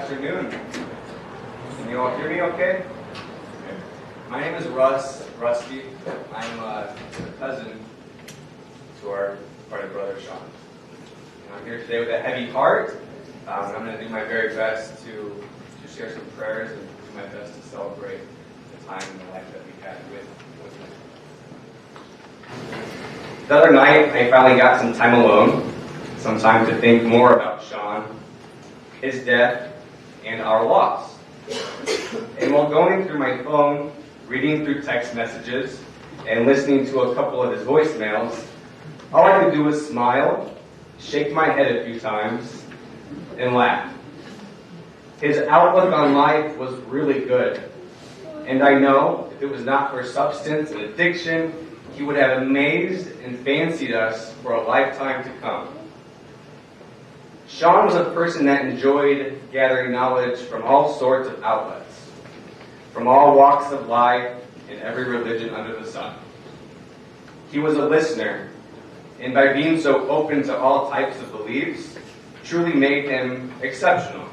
afternoon. Can you all hear me okay? My name is Rusty. I'm a cousin to our brother Shawn. And I'm here today with a heavy heart. I'm going to do my very best to share some prayers and do my best to celebrate the time in the life that we had with him. The other night, I finally got some time alone, some time to think more about Shawn, his death, and our loss. And while going through my phone, reading through text messages, and listening to a couple of his voicemails, all I could do was smile shake my head a few times, and laugh. His outlook on life was really good, and I know if it was not for substance and addiction, he would have amazed and fancied us for a lifetime to come. Shawn was a person that enjoyed gathering knowledge from all sorts of outlets, from all walks of life and every religion under the sun. He was a listener, and by being so open to all types of beliefs, truly made him exceptional.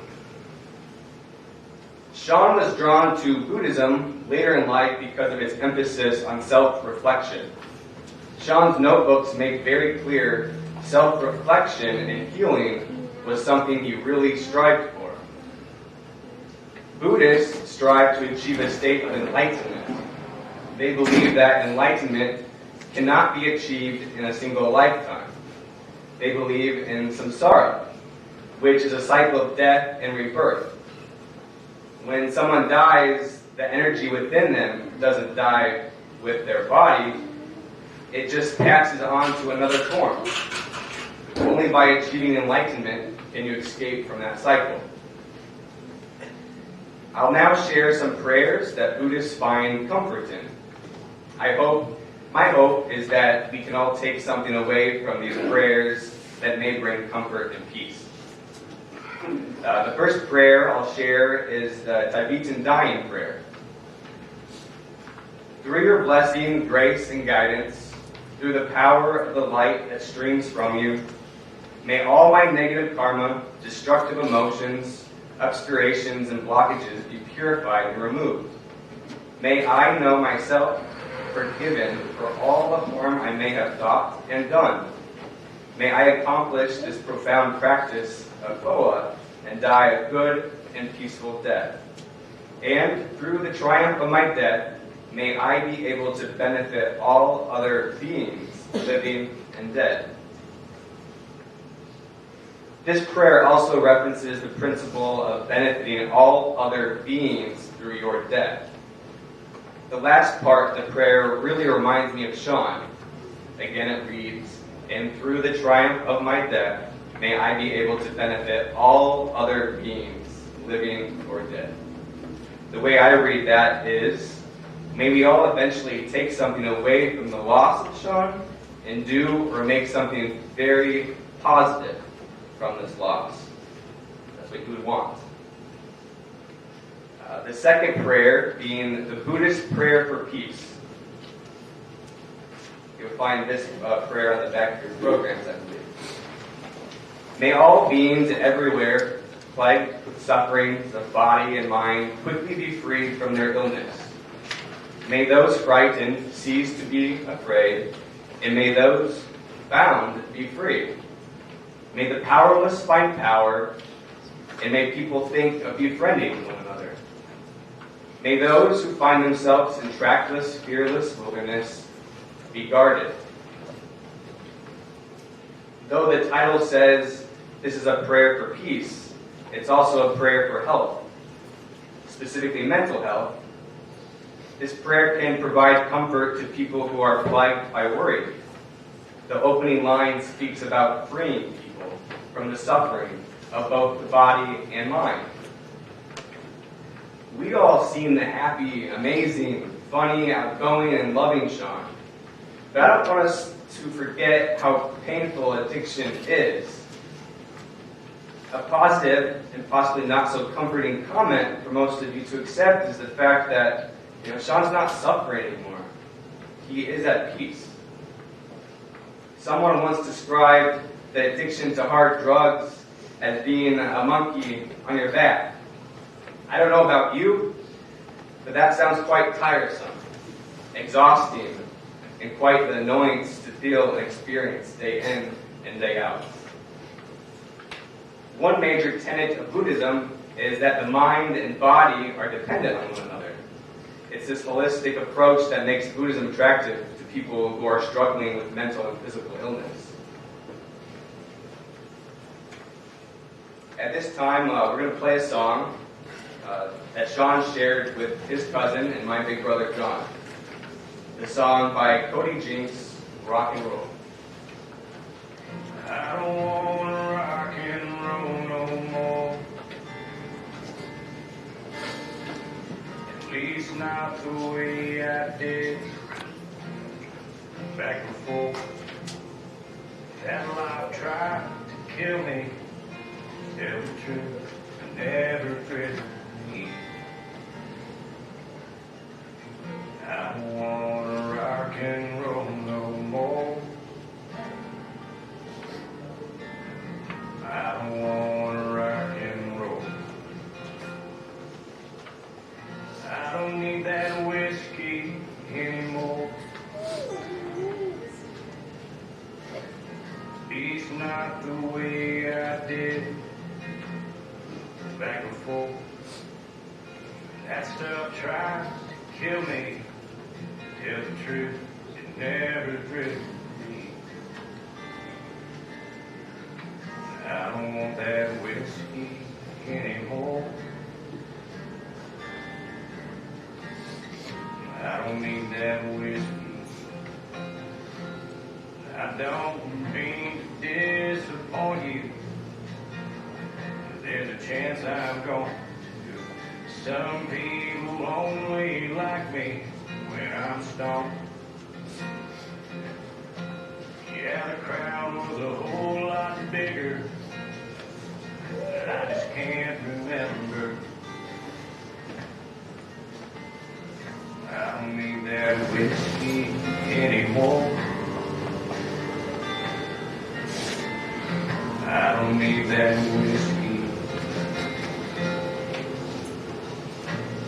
Shawn was drawn to Buddhism later in life because of its emphasis on self-reflection. Shawn's notebooks make very clear self-reflection and healing was something he really strived for. Buddhists strive to achieve a state of enlightenment. They believe that enlightenment cannot be achieved in a single lifetime. They believe in samsara, which is a cycle of death and rebirth. When someone dies, the energy within them doesn't die with their body. It just passes on to another form. Only by achieving enlightenment can you escape from that cycle. I'll now share some prayers that Buddhists find comfort in. My hope is that we can all take something away from these prayers that may bring comfort and peace. The first prayer I'll share is the Tibetan dying prayer. Through your blessing, grace, and guidance, through the power of the light that streams from you, may all my negative karma, destructive emotions, obscurations, and blockages be purified and removed. May I know myself forgiven for all the harm I may have thought and done. May I accomplish this profound practice of Boa and die a good and peaceful death. And through the triumph of my death, may I be able to benefit all other beings, living and dead. This prayer also references the principle of benefiting all other beings through your death. The last part of the prayer really reminds me of Shawn. Again, it reads, and through the triumph of my death, may I be able to benefit all other beings, living or dead. The way I read that is, may we all eventually take something away from the loss of Shawn and do or make something very positive from this loss. That's what you would want. The second prayer being the Buddhist prayer for peace. You'll find this prayer on the back of your programs, I believe. May all beings everywhere plagued with sufferings of body and mind quickly be freed from their illness. May those frightened cease to be afraid, and may those bound be free. May the powerless find power, and may people think of befriending one another. May those who find themselves in trackless, fearless wilderness be guarded. Though the title says this is a prayer for peace, it's also a prayer for health, specifically mental health. This prayer can provide comfort to people who are plagued by worry. The opening line speaks about freeing people from the suffering of both the body and mind. We all seem the happy, amazing, funny, outgoing, and loving Shawn. But I don't want us to forget how painful addiction is. A positive and possibly not so comforting comment for most of you to accept is the fact that Shawn's not suffering anymore. He is at peace. Someone once described the addiction to hard drugs as being a monkey on your back. I don't know about you, but that sounds quite tiresome, exhausting, and quite the annoyance to feel and experience day in and day out. One major tenet of Buddhism is that the mind and body are dependent on one another. It's this holistic approach that makes Buddhism attractive to people who are struggling with mental and physical illness. At this time, we're going to play a song that Shawn shared with his cousin and my big brother John. The song by Cody Jinks, Rock and Roll. I don't want least not the way I did back before. That life tried to kill me. Tell the truth, I never regret me. I don't wanna rock and roll no more. I don't wanna rock and roll. I don't need that whiskey anymore. At least not the way I did back before. That stuff tried to kill me. Tell the truth, it never drifted me. I don't want that whiskey anymore. I don't need that whiskey. I don't mean to disappoint you. There's a chance I'm going to. Some people only like me when I'm stoned. Yeah, the crowd was a whole lot bigger, but I just can't remember. I don't need that whiskey anymore. I don't need that whiskey.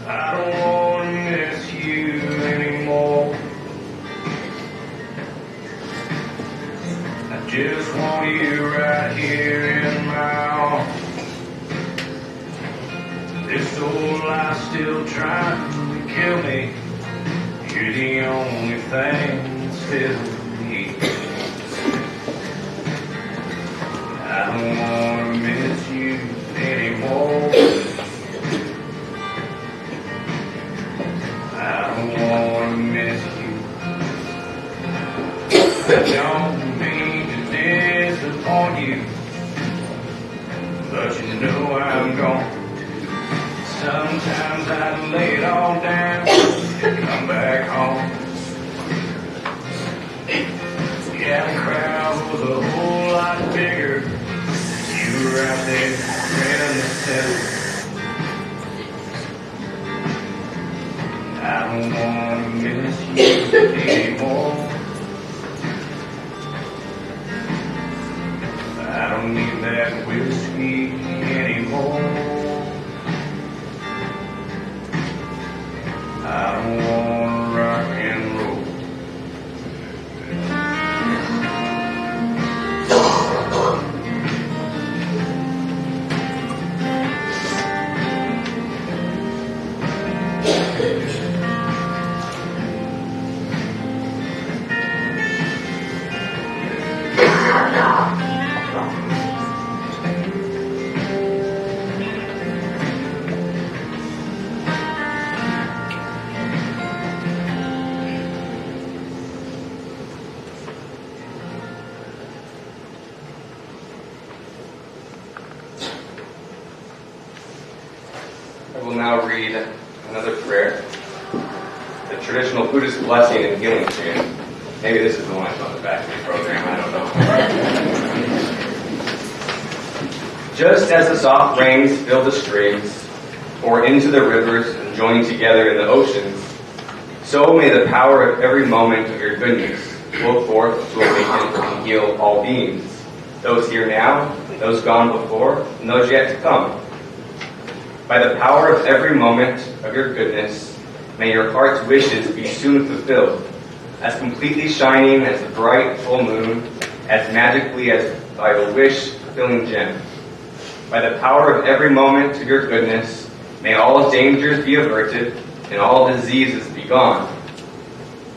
I don't want to miss you anymore. I just want you right here in my arms. This old life's still trying to kill me. You're the only thing that's still me. I don't want to miss you anymore. I don't want to miss you. I don't mean to disappoint you, but you know I'm gone. Sometimes I lay it all down and come back home. Yeah, the crowd was a whole lot bigger. You were out there in the center. I don't want to miss you anymore. I don't need that whiskey anymore. I don't want to rock and roll. I will now read another prayer, the traditional Buddhist blessing and healing chant. Maybe this is the one on the back of the program, I don't know. Just as the soft rains fill the streams, pour into the rivers, and join together in the oceans, so may the power of every moment of your goodness flow forth to awaken and heal all beings, those here now, those gone before, and those yet to come. By the power of every moment of your goodness, may your heart's wishes be soon fulfilled, as completely shining as the bright full moon, as magically as by the wish-fulfilling gem. By the power of every moment of your goodness, may all dangers be averted and all diseases be gone.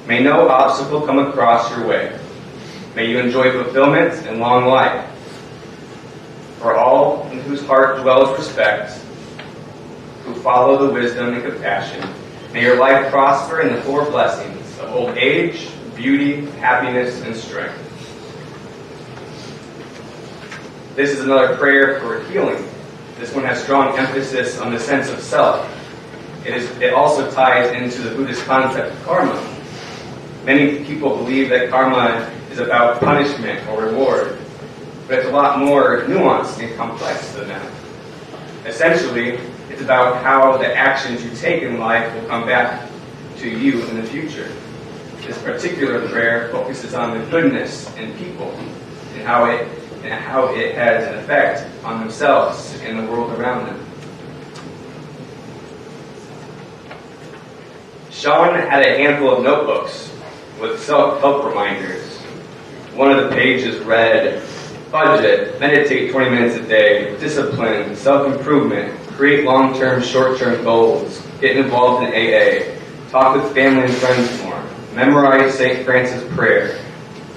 May no obstacle come across your way. May you enjoy fulfillment and long life. For all in whose heart dwells respect, who follow the wisdom and compassion, may your life prosper in the four blessings of old age, beauty, happiness, and strength. This is another prayer for healing. This one has strong emphasis on the sense of self. it also ties into the Buddhist concept of karma. Many people believe that karma is about punishment or reward, but it's a lot more nuanced and complex than that. Essentially, it's about how the actions you take in life will come back to you in the future. This particular prayer focuses on the goodness in people and how it has an effect on themselves and the world around them. Shawn had a handful of notebooks with self-help reminders. One of the pages read, budget, meditate 20 minutes a day, discipline, self-improvement, create long-term, short-term goals, get involved in AA, talk with family and friends more, memorize St. Francis' prayer,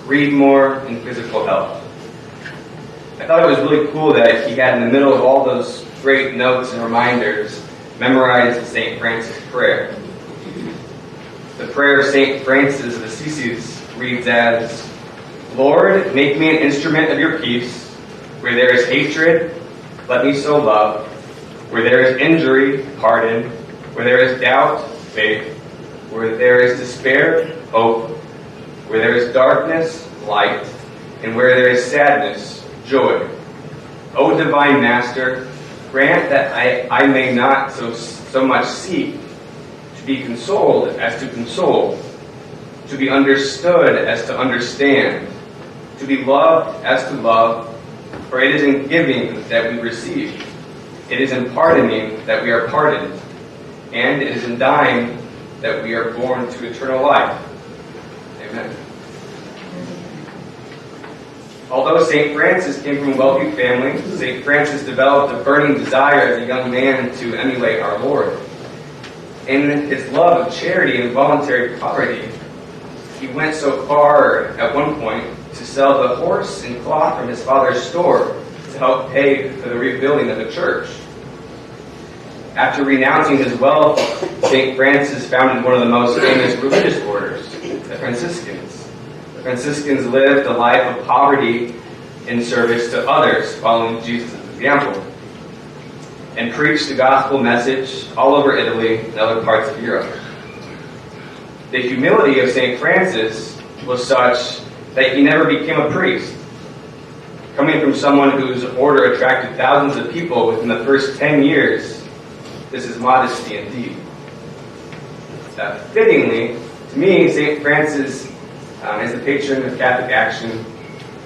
read more, and physical health. I thought it was really cool that he had in the middle of all those great notes and reminders memorized St. Francis' prayer. The prayer of St. Francis of Assisi reads as, Lord, make me an instrument of your peace. Where there is hatred, let me sow love. Where there is injury, pardon. Where there is doubt, faith. Where there is despair, hope. Where there is darkness, light. And where there is sadness, joy. O divine Master, grant that I may not so much seek to be consoled as to console, to be understood as to understand, to be loved as to love, for it is in giving that we receive. It is in pardoning that we are pardoned, and it is in dying that we are born to eternal life. Amen. Although St. Francis came from a wealthy family, St. Francis developed a burning desire as a young man to emulate our Lord. In his love of charity and voluntary poverty, he went so far at one point to sell the horse and cloth from his father's store to help pay for the rebuilding of the church. After renouncing his wealth, St. Francis founded one of the most famous religious orders, the Franciscans. The Franciscans lived a life of poverty in service to others, following Jesus' example, and preached the gospel message all over Italy and other parts of Europe. The humility of St. Francis was such that he never became a priest. Coming from someone whose order attracted thousands of people within the first 10 years, this is modesty indeed. Fittingly, to me, St. Francis is the patron of Catholic action,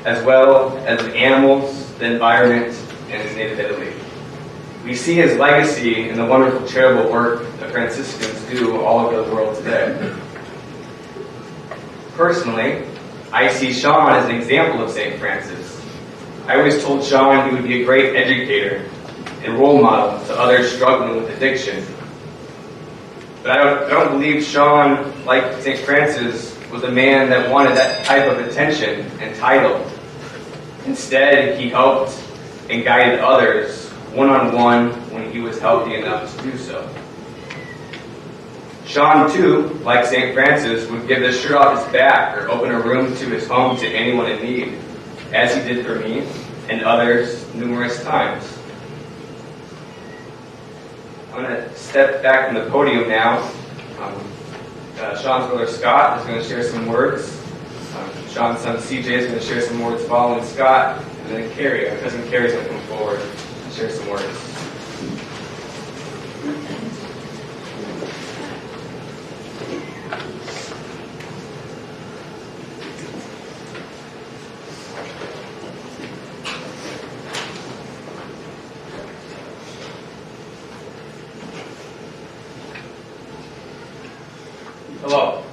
as well as the animals, the environment, and his native Italy. We see his legacy in the wonderful charitable work that Franciscans do all over the world today. Personally, I see Shawn as an example of St. Francis. I always told Shawn he would be a great educator and role model to others struggling with addiction. But I don't believe Shawn, like St. Francis, was a man that wanted that type of attention and title. Instead, he helped and guided others one-on-one when he was healthy enough to do so. Shawn, too, like St. Francis, would give the shirt off his back or open a room to his home to anyone in need, as he did for me and others numerous times. I'm going to step back from the podium now. Shawn's brother Scott is going to share some words. Shawn's son CJ is going to share some words following Scott. And then Carrie, our cousin Carrie, is going to come forward and share some words. Hello.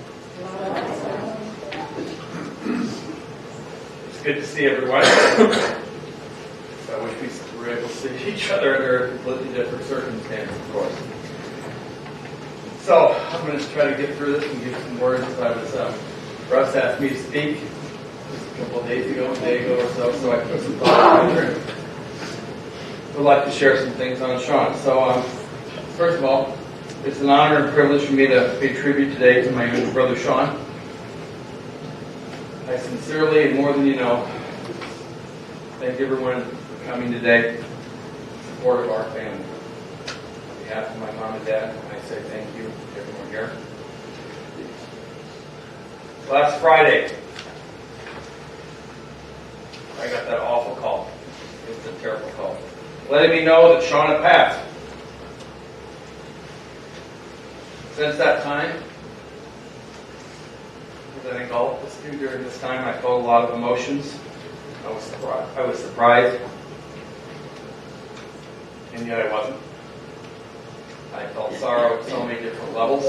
It's good to see everyone. I wish we were able to see each other under completely different circumstances, of course. So, I'm going to try to get through this and give some words. Russ asked me to speak a couple of days ago, a day ago or so I put some thoughts together. Would like to share some things on Shawn. So, first of all, it's an honor and privilege for me to pay tribute today to my younger brother Shawn. I sincerely, and more than you know, thank everyone for coming today in support of our family. On behalf of my mom and dad, I to say thank you to everyone here. Last Friday, I got that awful call. It was a terrible call. Letting me know that Shawn had passed. Since that time, as I think all of us do during this time, I felt a lot of emotions. I was surprised. And yet I wasn't. I felt sorrow at so many different levels.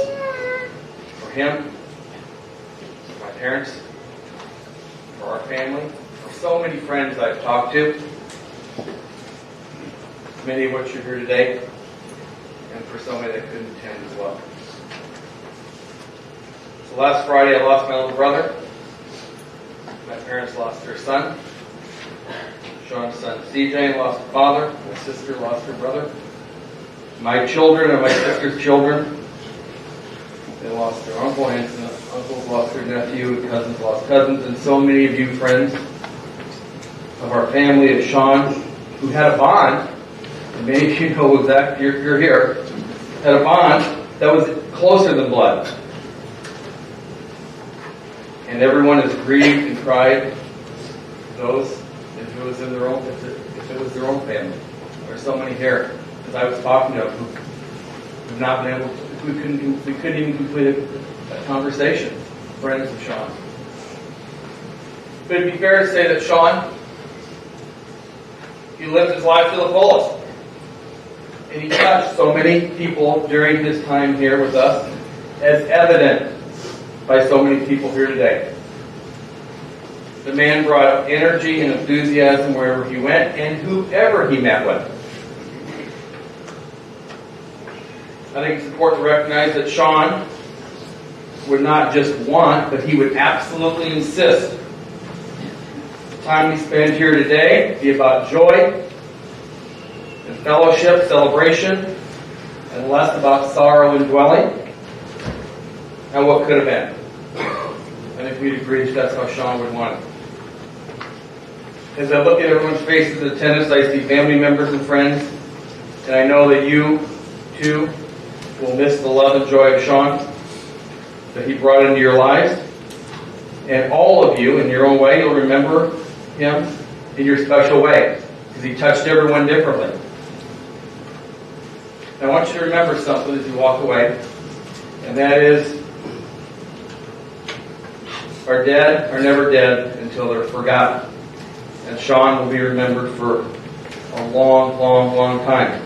For him, for my parents, for our family, for so many friends I've talked to, many of which are here today, and for so many that couldn't attend as well. So last Friday I lost my little brother. My parents lost their son. Shawn's son CJ lost a father. My sister lost her brother. My children and my sister's children, they lost their uncle. Henrichsen, uncles lost their nephew, and cousins lost cousins. And so many of you friends of our family at Shawn who had a bond, and many of you know exactly, you're here, had a bond that was closer than blood. And everyone has grieved and cried those if it was in their own, if it was their own family. There's so many here, as I was talking to, who've not been able to, we couldn't even complete a conversation. Friends of Shawn. But it'd be fair to say that Shawn, he lived his life to the fullest. And he touched so many people during his time here with us, as evident by so many people here today. The man brought energy and enthusiasm wherever he went and whoever he met with. I think it's important to recognize that Shawn would not just want, but he would absolutely insist the time we spend here today be about joy and fellowship, celebration, and less about sorrow and dwelling and what could have been. I think we'd agree that that's how Shawn would want it. As I look at everyone's faces in attendance, I see family members and friends, and I know that you, too, will miss the love and joy of Shawn that he brought into your lives. And all of you, in your own way, you'll remember him in your special way, because he touched everyone differently. And I want you to remember something as you walk away, and that is, our dead are never dead until they're forgotten. And Shawn will be remembered for a long, long, long time.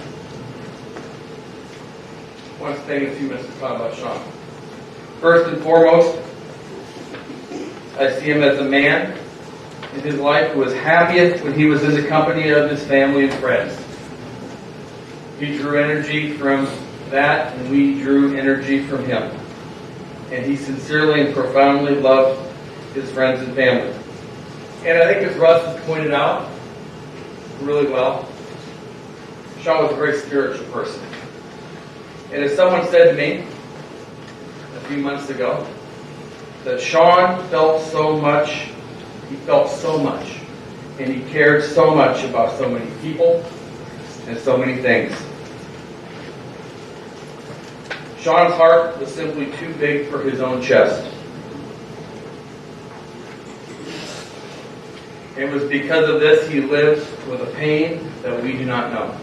I want to take a few minutes to talk about Shawn. First and foremost, I see him as a man in his life who was happiest when he was in the company of his family and friends. He drew energy from that, and we drew energy from him. And he sincerely and profoundly loved his friends and family. And I think as Russ has pointed out really well, Shawn was a very spiritual person. And as someone said to me a few months ago, that Shawn felt so much, and he cared so much about so many people and so many things. Shawn's heart was simply too big for his own chest. It was because of this he lived with a pain that we do not know.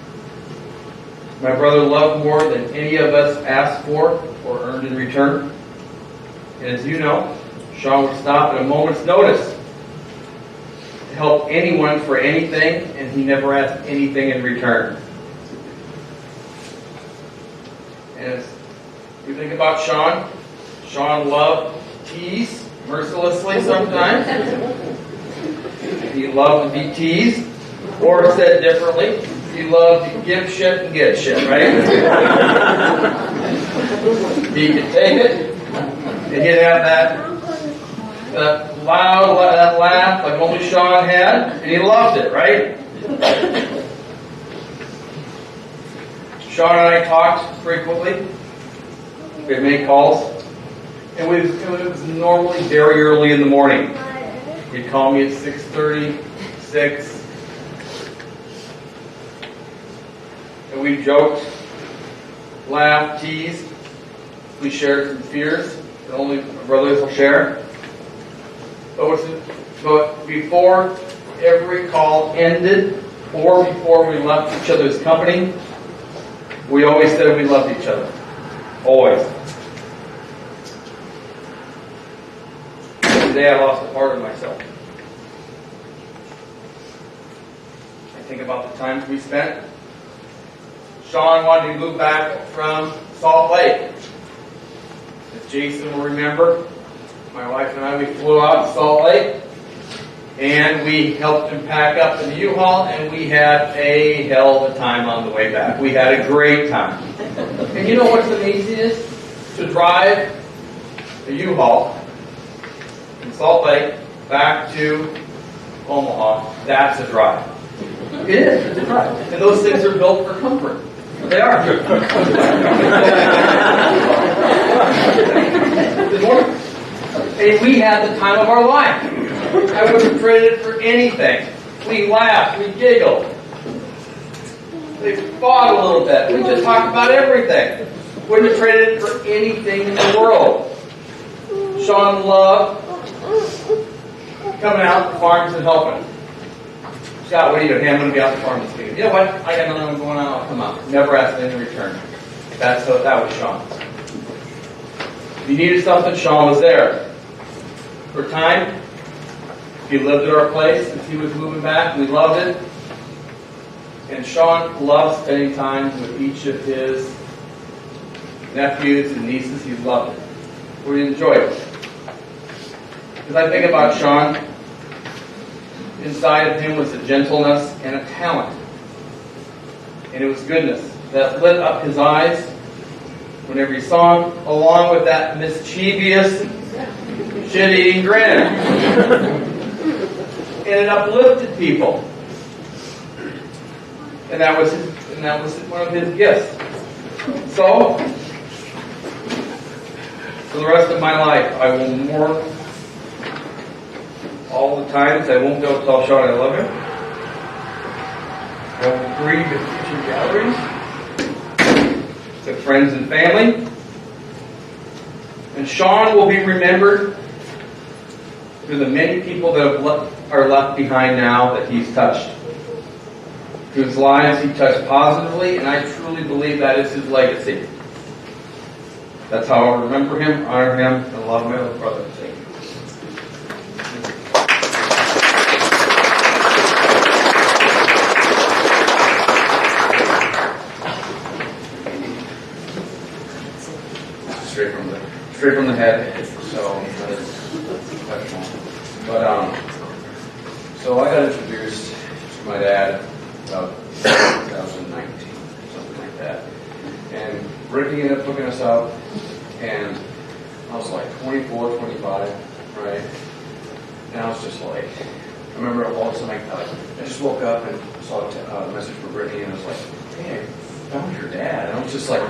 My brother loved more than any of us asked for or earned in return. And as you know, Shawn would stop at a moment's notice to help anyone for anything, and he never asked anything in return. And as we think about Shawn loved to tease mercilessly sometimes. He loved to be teased, or said differently, he loved to give shit and get shit, right? He could take it, and he'd have that loud laugh like only Shawn had, and he loved it, right? Shawn and I talked frequently. We had many calls, and it was normally very early in the morning. He'd call me at 6:30, 6. And we joked, laughed, teased. We shared some fears that only brothers will share. But before every call ended, or before we left each other's company, we always said we loved each other. Always. Today I lost a part of myself. I think about the times we spent. Shawn wanted to move back from Salt Lake. As Jason will remember, my wife and I, we flew out to Salt Lake, and we helped him pack up in the U-Haul, and we had a hell of a time on the way back. We had a great time. And you know what's amazing is? To drive a U-Haul from Salt Lake back to Omaha, that's a drive. It is, it's a drive. And those things are built for comfort. They are. And we had the time of our life. I would have traded it for anything. We laughed, we giggled. We fought a little bit. We just talked about everything. Wouldn't have traded it for anything in the world. Shawn loved coming out to the farms and helping. Scott, what are you doing? Hey, I'm going to be out the farm this weekend. You know what? I got another one going on. I'll come out. Never asked anything in return. That was Shawn. If you needed something, Shawn was there. For time, he lived at our place since he was moving back. We loved it. And Shawn loved spending time with each of his nephews and nieces. He loved it. We enjoyed it. As I think about Shawn, inside of him was a gentleness and a talent. And it was goodness that lit up his eyes whenever he saw him, along with that mischievous, shit-eating grin. And it uplifted people. And that was one of his gifts. So, for the rest of my life, I will mourn all the times I won't be able to tell Shawn I love him. I will grieve at future gatherings with friends and family. And Shawn will be remembered through the many people that are left behind now that he's touched. Whose lives he touched positively, and I truly believe that is his legacy. That's how I'll remember him, honor him, and love my other brothers. Straight from the head, so it's professional. But so I got introduced to my dad about 2019, something like that. And Ricky ended up hooking us up, and I was like 24, 25, right? And I was just like, I remember all of a sudden I just woke up and saw a message from Ricky, and I was like, hey, I found your dad. And I was just like,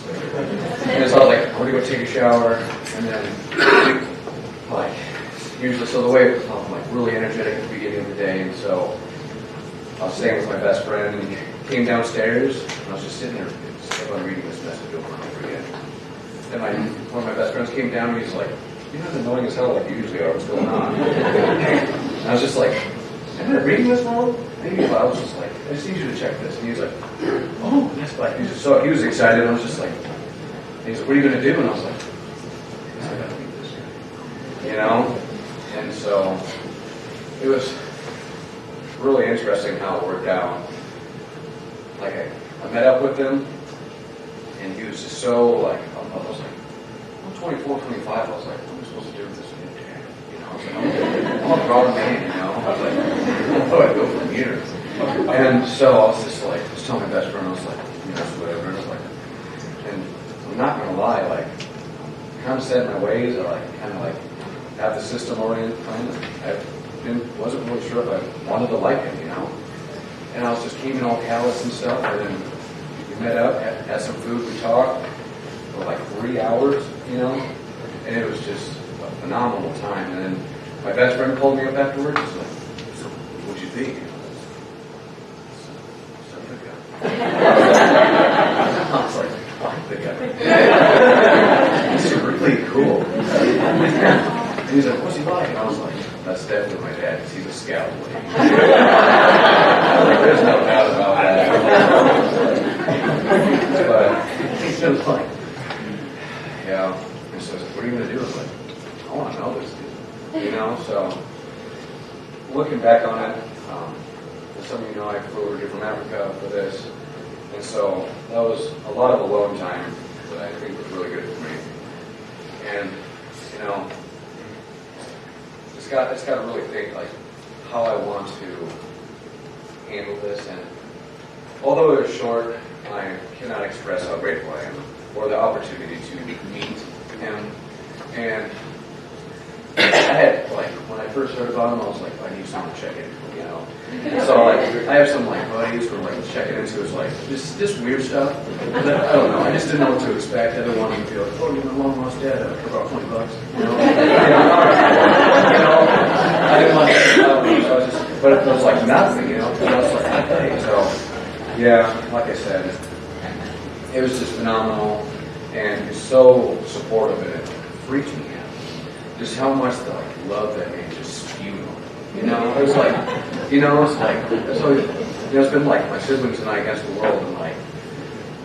and so I was like, I'm going to go take a shower, and then, like, usually, so the way I'm like really energetic at the beginning of the day, and so I was staying with my best friend, and he came downstairs, and I was just sitting there, reading this message over and over again. And one of my best friends came down, and he's like, you're not annoying as hell like you usually are, what's going on? And I was just like, am I reading this wrong? And I was just like, I just need you to check this. And he was like, oh, yes, but he was excited. And I was just like, he's like, what are you going to do? And I was like, I got to read this. You know? And so it was really interesting how it worked out. Like I met up with him, and he was just so like, I was like, I'm 24, 25. I was like, what am I supposed to do with this new dad? You know, I was like, I'm a grown man, you know? I was like, I don't know where I go from here. And so I was just like, I was telling my best friend, I was like, you know, whatever. And I was like, and I'm not going to lie, like, kind of set in my ways. I like, kind of like, have the system-oriented plan. I wasn't really sure if I wanted to like him, you know? And I was just keeping all callous and stuff. And then we met up, had some food, we talked for like 3 hours, you know? And it was just a phenomenal time. And then my best friend called me up afterwards. He's like, so what'd you think? I was like, I like the guy. Africa for this. And so that was a lot of alone time that I think was really good for me. And, you know, it's got to really think like how I want to handle this. And although it was short, I cannot express how grateful I am for the opportunity to meet him. And I had, like, when I first heard about him, I was like, I need someone to check in, you know. So, like, I have some, like, buddies who are, like, checking into his, like, just weird stuff. I don't know. I just didn't know what to expect. I didn't want him to be like, oh, you're my long-lost dad. For about $20, you know. I didn't want that. So I was just, but it was, like, nothing, you know. I was like, okay. So, yeah, like I said, it was just phenomenal. And he was so supportive, and it freaked me out. Just how much the love that man just spewed on me. You know, it was like, you know, it's like, so, you know, it's been like my siblings and I against the world, and like,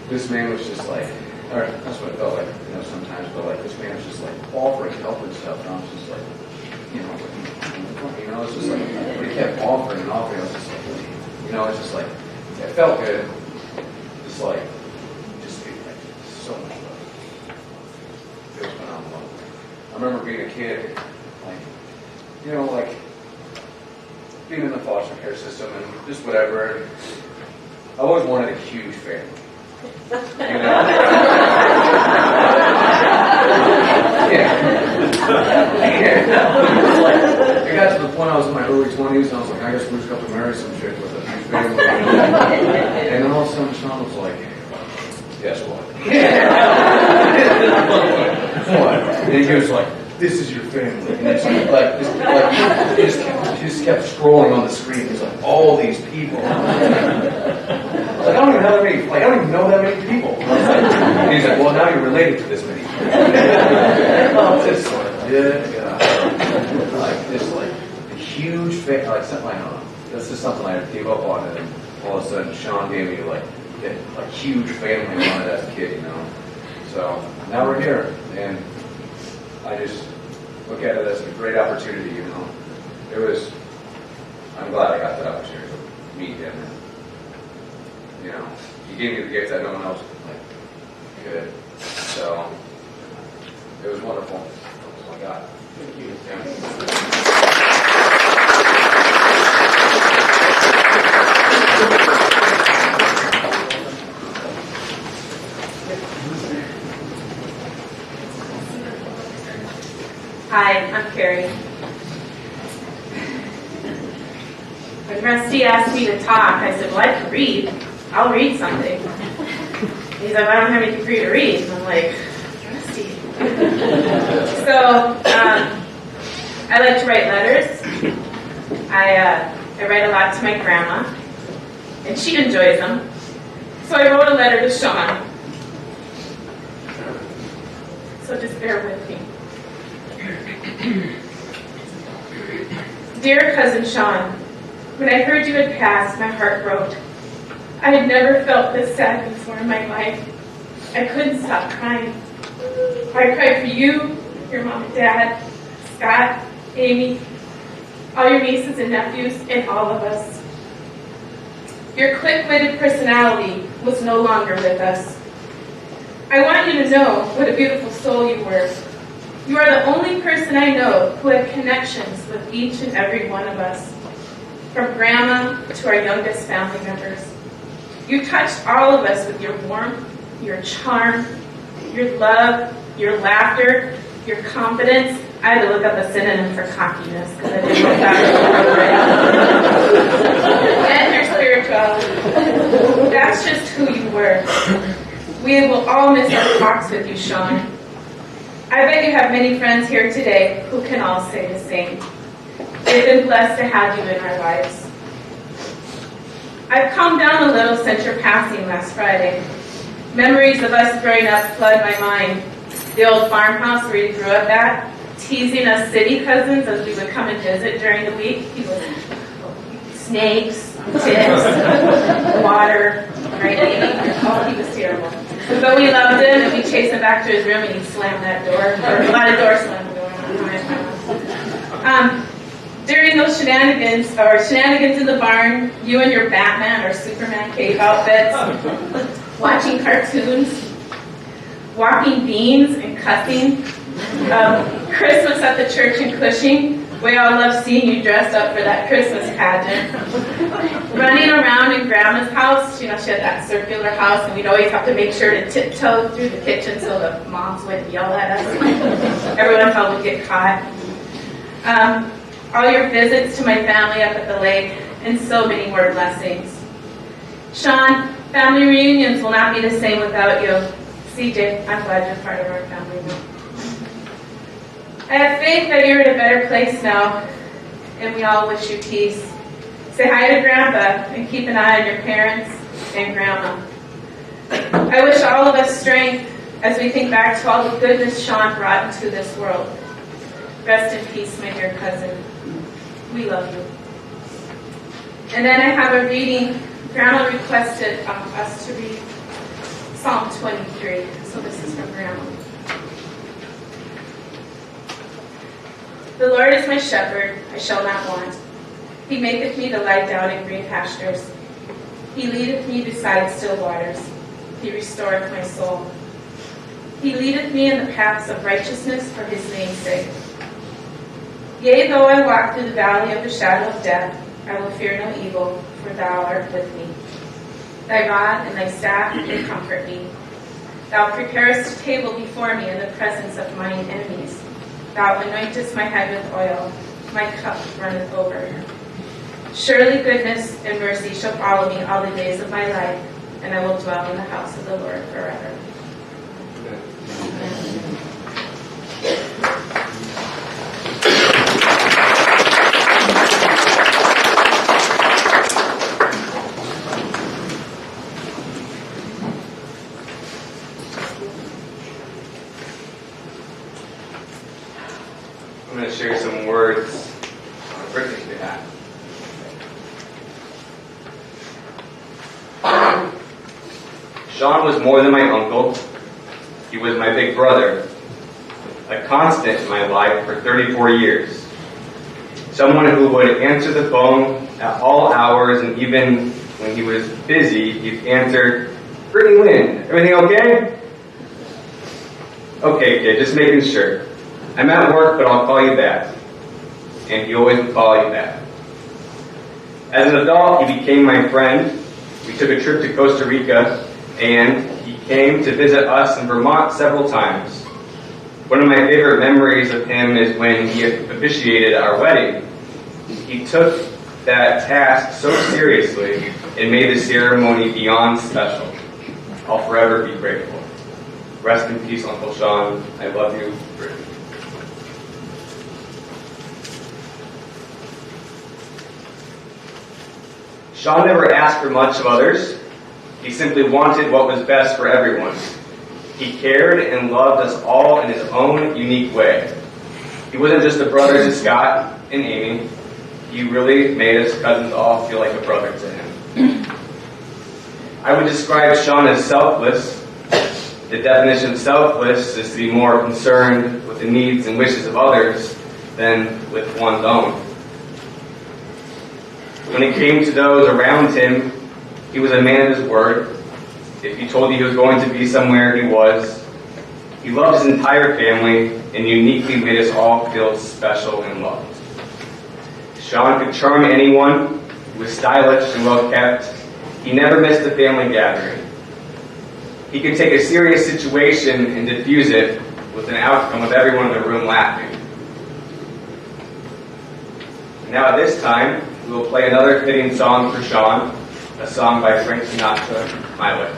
this man was just like, or that's what it felt like, you know, sometimes, but like, this man was just like offering help and stuff, and I was just like, you know, it's just like, but he kept offering and offering, I was just like, you know, it's just like, it felt good, just like, so much love. It was phenomenal. I remember being a kid, like, you know, like, being in the foster care system and just whatever. I always wanted a huge family. You know? It got to the point I was in my early 20s, and I was like, I guess we're just going to marry some chick with a huge family. And then all of a sudden, Shawn was like, guess what? What? And he was like, this is your family. And it's like, he just kept scrolling on the screen. He's like, all these people. Like, I don't even know that many. Like, I don't even know that many people. And he's like, well, now you're related to this many people. Just like, yeah, like just like a huge family. Like something I don't know. That's just something I gave up on, and then all of a sudden, Shawn gave me like huge family I wanted as a kid, you know. So now we're here, and I just look at it as a great opportunity, you know. I'm glad I got that opportunity to meet him. And, you know, he gave me the gift that no one else could. So it was wonderful. That's all I got. Thank you. Hi, I'm Carrie. When Rusty asked me to talk, I said, well, I can read. I'll read something. He's like, I don't have anything for you to read. And I'm like, Rusty. So, I like to write letters. I write a lot to my grandma, and she enjoys them. So I wrote a letter to Shawn. So just bear with me. Dear Cousin Shawn, when I heard you had passed, my heart broke. I had never felt this sad before in my life. I couldn't stop crying. I cried for you, your mom and dad, Scott, Amy, all your nieces and nephews, and all of us. Your quick-witted personality was no longer with us. I want you to know what a beautiful soul you were. You are the only person I know who had connections with each and every one of us, from grandma to our youngest family members. You touched all of us with your warmth, your charm, your love, your laughter, your confidence. I had to look up a synonym for cockiness because I didn't know that was appropriate. And your spirituality. That's just who you were. We will all miss our talks with you, Shawn. I bet you have many friends here today who can all say the same. We've been blessed to have you in our lives. I've calmed down a little since your passing last Friday. Memories of us growing up flood my mind. The old farmhouse where you grew up at, teasing us city cousins as we would come and visit during the week. He was snakes, ticks, water, right? Oh, he was terrible. But we loved him, and we'd chase him back to his room, and he'd slam that door. There was a lot of door slamming going on. During those shenanigans in the barn, you and your Batman or Superman cape outfits, watching cartoons, walking beans and cussing, Christmas at the church in Cushing. We all love seeing you dressed up for that Christmas pageant. Running around in Grandma's house, she had that circular house, and we'd always have to make sure to tiptoe through the kitchen so the moms wouldn't yell at us. Everyone thought we'd get caught. All your visits to my family up at the lake, and so many more blessings. Shawn, family reunions will not be the same without you. CJ, I'm glad you're part of our family now. I have faith that you're in a better place now, and we all wish you peace. Say hi to Grandpa, and keep an eye on your parents and Grandma. I wish all of us strength as we think back to all the goodness Shawn brought into this world. Rest in peace, my dear cousin. We love you. And then I have a reading. Grandma requested us to read Psalm 23. So this is from Grandma. The Lord is my shepherd, I shall not want. He maketh me to lie down in green pastures. He leadeth me beside still waters. He restoreth my soul. He leadeth me in the paths of righteousness for his name's sake. Yea, though I walk through the valley of the shadow of death, I will fear no evil, for thou art with me. Thy rod and thy staff do comfort me. Thou preparest a table before me in the presence of mine enemies. Thou anointest my head with oil. My cup runneth over. Surely goodness and mercy shall follow me all the days of my life, and I will dwell in the house of the Lord forever. I'm going to share some words on Brittany's behalf. Shawn was more than my uncle. He was my big brother, a constant in my life for 34 years. Someone who would answer the phone at all hours, and even when he was busy, he'd answer, "Brittany Lynn, everything okay?" "Okay, kid, just making sure. I'm at work, but I'll call you back." And he always would call you back. As an adult, he became my friend. We took a trip to Costa Rica, and he came to visit us in Vermont several times. One of my favorite memories of him is when he officiated our wedding. He took that task so seriously and made the ceremony beyond special. I'll forever be grateful. Rest in peace, Uncle Shawn. I love you, Brittany. Shawn never asked for much of others. He simply wanted what was best for everyone. He cared and loved us all in his own unique way. He wasn't just a brother to Scott and Amy. He really made us cousins all feel like a brother to him. I would describe Shawn as selfless. The definition of selfless is to be more concerned with the needs and wishes of others than with one's own. When it came to those around him, he was a man of his word. If he told you he was going to be somewhere, he was. He loved his entire family and uniquely made us all feel special and loved. Shawn could charm anyone. He was stylish and well kept. He never missed a family gathering. He could take a serious situation and diffuse it with an outcome of everyone in the room laughing. Now at this time, we will play another fitting song for Shawn, a song by Frank Sinatra, "My Way."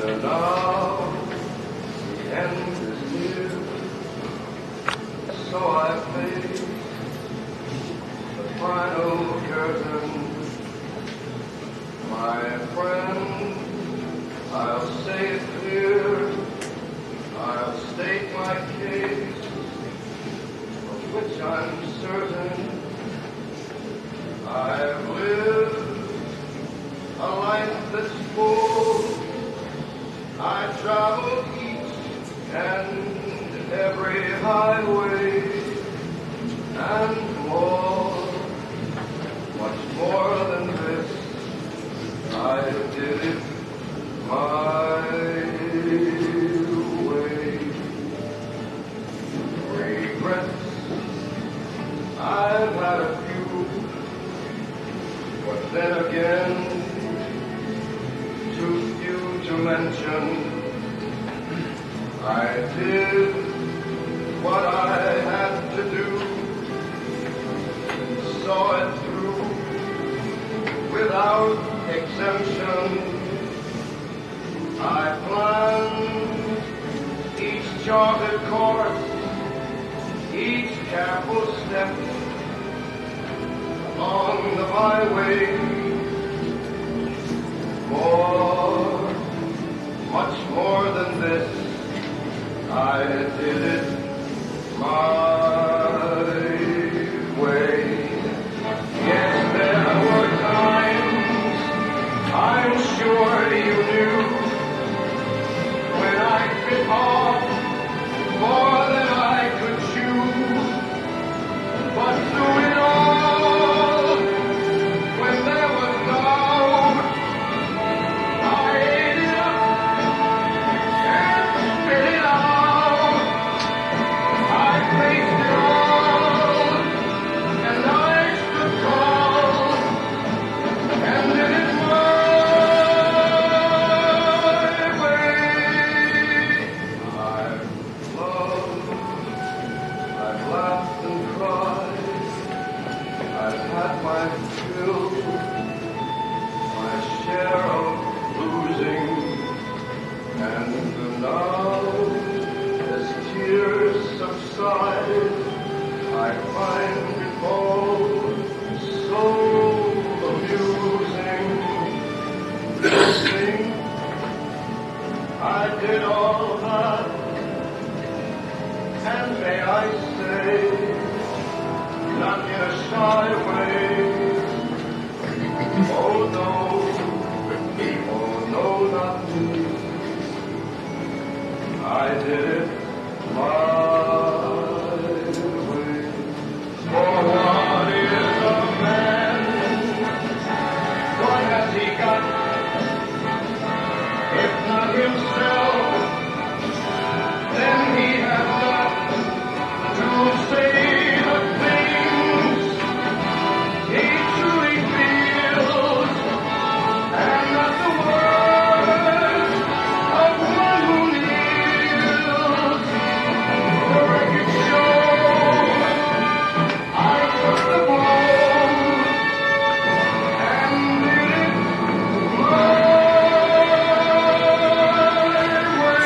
And now the end is near, so I face the final curtain. My friend, I'll say it clear, I'll state my case, of which I'm certain. I've lived a life that's full, I traveled each and every highway and more, much more than this. I did it my way. Regrets, I've had a few, but then again, too few to mention. I did what I had to do, saw it through without exemption. I planned each charted course, each careful step along the byway. More, much more than this, I did it my way. Yes, there were times, I'm sure you knew, when I bit off more than I could chew. But through it all, when there was doubt, I ate it up and spit it out. I faced it all, and I stood tall, and did it my way. I've loved, I've laughed and cried, I've had my fill, my share of losing, and now, as tears subside, I find it all so amusing. To think I did all that, and may I say, not in a shy way. Oh no, not me. I did it my way. For what is a man? What has he got? If not himself, then he has not to say the things he truly feels, and not the words of one who kneels. The record shows I took the blow and did it my way. It was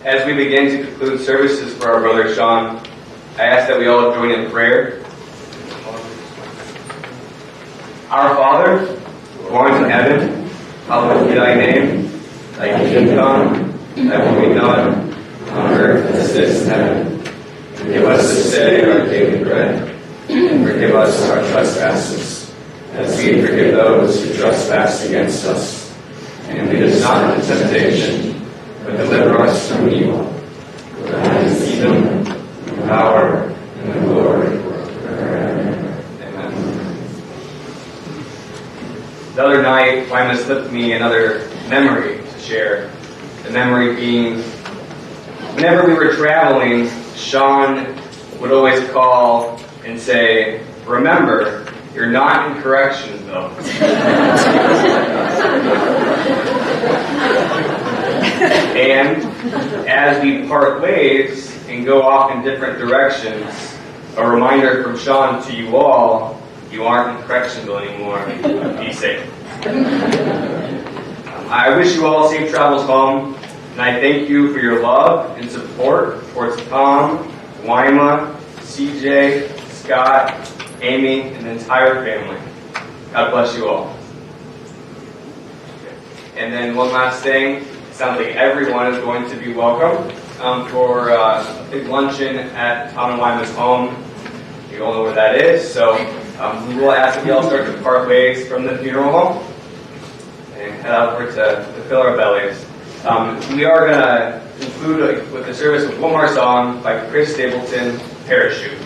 As we begin to conclude services for our brother Shawn, I ask that we all join in prayer. Our Father, who art in heaven, hallowed be thy name. Thy kingdom come, thy will be done, on earth as it is in heaven. Give us this day our daily bread, and forgive us our trespasses, as we forgive those who trespass against us. And lead us not into temptation, but deliver us from evil. For thine is the kingdom, the power, and the glory forever. Amen. The other night, Wyman slipped me another memory to share. The memory being, whenever we were traveling, Shawn would always call and say, "Remember, you're not in Correctionville." And as we part ways and go off in different directions, a reminder from Shawn to you all, you aren't in Correctionville anymore. Be safe. I wish you all safe travels home, and I thank you for your love and support towards Tom, Wyma, CJ, Scott, Amy, and the entire family. God bless you all. And then one last thing, it sounds like everyone is going to be welcome for a big luncheon at Tom and Wyma's home. You all know where that is, so we will ask that you all start to part ways from the funeral home and head over to fill our bellies. We are going to conclude with the service with one more song by Chris Stapleton, Parachute.